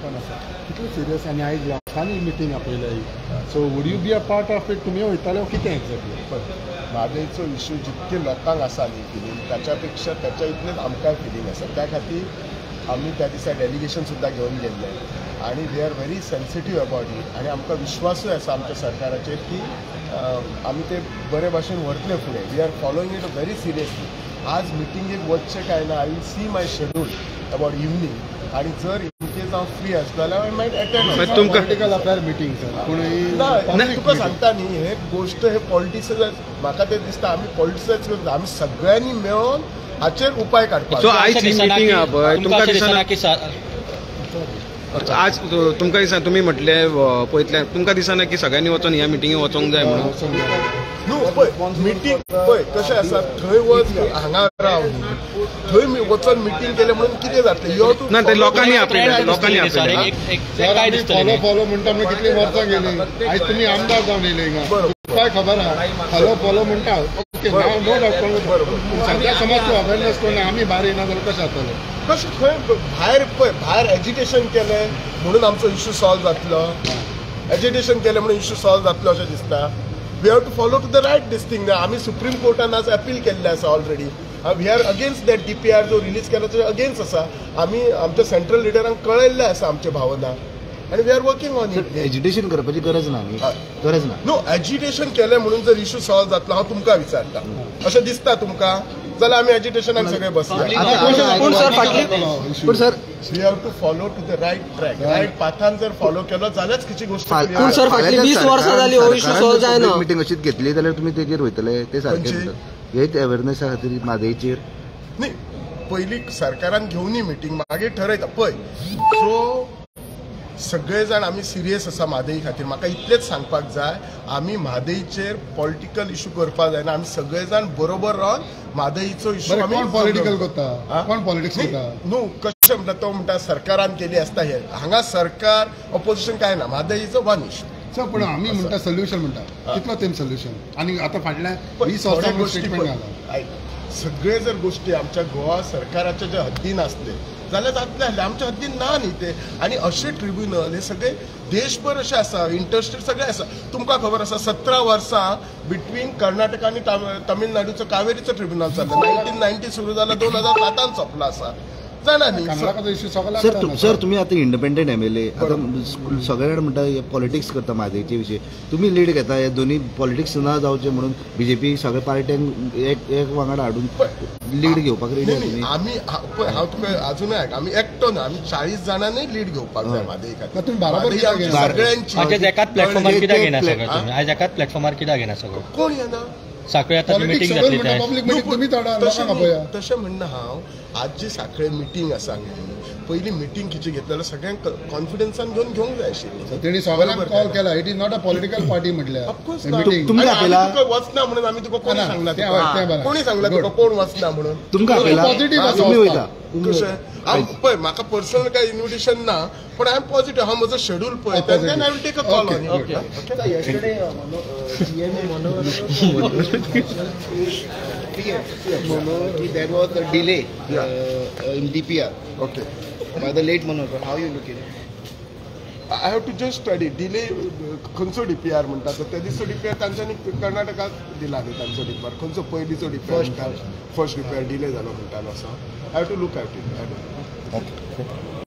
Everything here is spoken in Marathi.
पण आसा कितले सिरियस आनी आयज लोकांनी मिटींग आपयल्या so would you be a part of it तुमी वयताले कितें एक्झॅक्टली म्हादयचो इश्यू जितके लोकांक आसा न्ही फिलींग ताच्या इतलेच आमकां फिलींग आसा त्या खातीर आमी त्या दिसा डेलिगेशन सुद्दां घेवन गेल्ले आनी we are very sensitive about it आनी आमकां विश्वासूय आसा आमच्या सरकाराचेर की आमी ते बरे भाशेन व्हरतले फुडें we are following it very seriously आज मिटिंगेक वचचें काय ना I will see my schedule about evening आनी जर इनकेस हांव फ्री आसलो जाल्यार I might attend political affair meeting ना तुका सांगता न्ही हे गोश्ट हे पॉलिटिक्स म्हाका ते दिसता आमी पॉलिटिक्स करता आमी सगळ्यांनी मेळून हाचेर उपाय काडपाक आयज मिटींग आहा पळय तुमकां दिसना की आज तुमकां दिसना तुमी म्हटले पळयतले तुमकां दिसना की सगळ्यांनी वचून ह्या मिटिंगेक वचोंक जाय म्हणून न्हू पळय मिटींग पळय कशें आसा थंय वच हांगा राव थंय वचून मिटींग केलें म्हणून कितें जातलें यो तूं ना ते लोकांनी आपयलें फॉलो म्हणटा म्हणून कितली वर्सां गेली आयज तुमी आमदार जावन येयले हिंगा काय खबर आहा फॉलो म्हणटा ओके नो डावट सगळ्या समाजचो अवेरनेस कोण आमी भायर येना जाल्यार कशें जातलें कशें खंय भायर एजिटेशन केलें म्हणून आमचो इश्यू सॉल्व जातलो एजिटेशन केलें म्हणून इश्यू सॉल्व जातलो अशें दिसता we have to follow to the right this thing आमी सुप्रीम कोर्टान आज अपील केल्लें आसा already we are against that DPR जो रिलीज केला ताचे अगेन्स्ट आसा आमी आमच्या सेंट्रल लिडरांक कळयल्लें आसा आमचे भावना आनी we are working on it agitation करपाची गरज ना नो एजिटेशन केलें म्हणून जर इश्यू सॉल्व जातलो हांव तुमकां विचारता अशें दिसता तुमकां जाल्यार आमी एजिटेशनाक सगळे बसले पूण sir we have to follow to the right track right पाथान जर फॉलो केलो जाल्यारच खंयची गोश्ट सर फाटली 20 वर्सां जाली हो इश्यू सॉल्व जायना मिटींग अशीच घेतली जाल्यार तुमी तेजेर वयतले ते सारके हेच अवेरनेसा खातीर म्हादयचेर न्ही पयलीं सरकारान घेवनी मिटींग मागीर ठरयता पळय सो सगळे जाण आमी सिरियस आसा म्हादई खातीर म्हाका इतलेंच सांगपाक जाय आमी म्हादईचेर पॉलिटिकल इश्यू करपाक जायना आमी सगळे जाण बरोबर रावन म्हादईचो इश्यू आमी पॉलिटिकल करता कोण पॉलिटिक्स करता न्हू कशें म्हणटा तो म्हणटा सरकारान केली आसता हे हांगा सरकार ऑपोजिशन काय ना म्हादईचो वन इश्यू सर पण आमी म्हणटा सोल्युशन म्हणटा कितलो तेम सोल्युशन आनी आतां फाटल्या 20 वर्सां स्टेटमेंट घाला सगळे जर गोष्टी आमच्या गोवा सरकाराच्या ज्या हद्दीन असले जाल्यार जातले आसले आमच्या हद्दीन ना न्ही ते आनी अशे ट्रिब्युनल हे सगळे देशभर अशे आसा इंटरस्टेट सगळे आसा तुमकां खबर आसा 17 वर्सां बिटवीन कर्नाटका आनी तामिळनाडूचो कावेरीचो ट्रिब्युनल चल्ला 1990 सुरू जाला 2007 सोंपला आसा जाणा न्ही सर तुम्ही आता इंडिपेंडंट MLA आता सगळे जाण म्हणटा पॉलिटिक्स करता म्हादयचे विशय तुम्ही लीड घेता हे दोन्ही पॉलिटिक्स ना जावचे म्हणून BJP सगळे पार्ट्यांक एक वांगडा हाडून लीड घेवपाक रेडी आमी हांव तुका अजूनय आमी एकटो ना आमी 40 जाणांनी लीड घेवपाक जाय म्हादय खातीर तुम्ही बरोबर सगळ्यांची आज एकाच प्लॅटफॉर्मार कित्याक घेना सगळं तुम्ही आज एकाच प्लॅटफॉर्मार कित्याक घेना सगळं कोण येना साखळे आता मिटींग जातली तशें म्हणना हांव आज जी साखळे मिटींग आसा पयली मिटींग किची घेतलेलो सगळ्यांक कॉन्फिडन्सान घेवंक जाय आशिल्ली तेणी सगळ्यांक कॉल केला it is not a political party म्हटल्यार ऑफकोर्स तुका वचना म्हणून आमी तुका कोणी सांगला कोणी सांगला तुका कोण वचना म्हणून तुमकां तुम्ही वयता कशें पळय म्हाका पर्सनल काय इन्विटेशन ना पण आय एम पॉझिटिव्ह हांव म्हजो शेड्यूल पळयता then I will take a call on it There was a delay in DPR. Okay. By the late Manohar. How you look at it? I have to just study. Delay खंयचो DPR म्हणटा तो त्या दिसचो DPR तांच्यांनी कर्नाटकाक दिला न्ही तांचो DPR खंयचो पयलींचो DPR फर्स्ट DPR डिले जालो म्हणटालो असो I have to look at it.